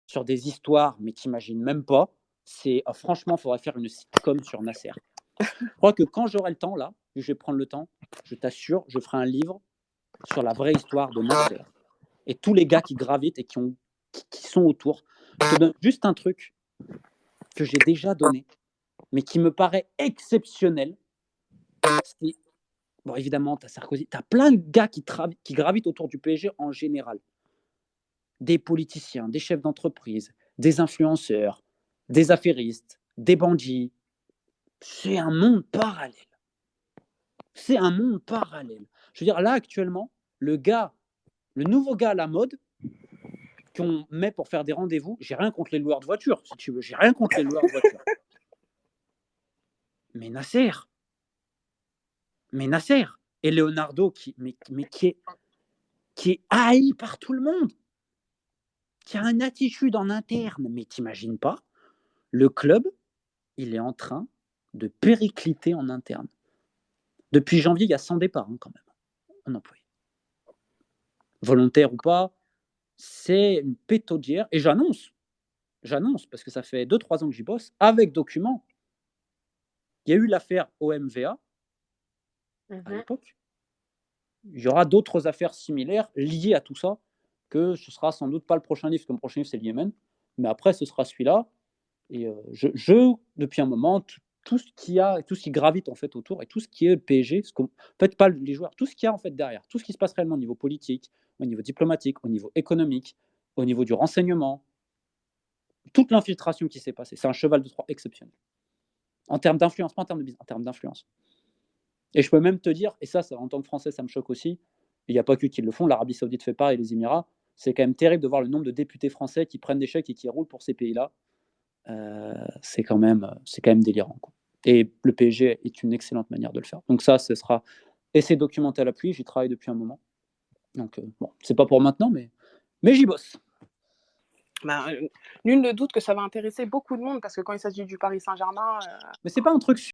sur des histoires, mais t'imagines même pas. Franchement, il faudrait faire une sitcom sur Nasser. Je crois que quand j'aurai le temps, là, je vais prendre le temps, je t'assure, je ferai un livre sur la vraie histoire de Nasser et tous les gars qui gravitent et qui sont autour. Je te donne juste un truc que j'ai déjà donné, mais qui me paraît exceptionnel. Bon, évidemment, tu as Sarkozy, tu as plein de gars qui gravitent autour du PSG en général. Des politiciens, des chefs d'entreprise, des influenceurs, des affairistes, des bandits. C'est un monde parallèle. C'est un monde parallèle. Je veux dire, là, actuellement, le nouveau gars à la mode, qu'on met pour faire des rendez-vous, j'ai rien contre les loueurs de voitures, si tu veux, j'ai rien contre les loueurs de voitures. Mais Nasser et Leonardo, qui est haï par tout le monde, qui a une attitude en interne, mais t'imagines pas, le club, il est en train de péricliter en interne. Depuis janvier, il y a 100 départs quand même, en employé. Volontaire ou pas, c'est une pétaudière. Et j'annonce, parce que ça fait 2-3 ans que j'y bosse, avec documents. Il y a eu l'affaire OMVA à l'époque. Il y aura d'autres affaires similaires liées à tout ça, que ce sera sans doute pas le prochain livre, parce que mon prochain livre, c'est le Yémen. Mais après, ce sera celui-là. Et depuis un moment, tout ce qui gravite en fait autour, et tout ce qui est le PSG, en fait, pas les joueurs, tout ce qu'il y a en fait derrière, tout ce qui se passe réellement au niveau politique, au niveau diplomatique, au niveau économique, au niveau du renseignement, toute l'infiltration qui s'est passée, c'est un cheval de Troie exceptionnel. En termes d'influence, pas en termes de business, en termes d'influence. Et je peux même te dire, et ça en tant que Français, ça me choque aussi, il n'y a pas que qui le font, l'Arabie Saoudite fait pareil et les Émirats, c'est quand même terrible de voir le nombre de députés français qui prennent des chèques et qui roulent pour ces pays-là. C'est quand même délirant, quoi. Et le PSG est une excellente manière de le faire. Donc ça, ce sera, et c'est documenté à l'appui, j'y travaille depuis un moment. Donc bon, c'est pas pour maintenant, mais j'y bosse. Nul ne doute que ça va intéresser beaucoup de monde, parce que quand il s'agit du Paris Saint-Germain... Mais c'est pas un truc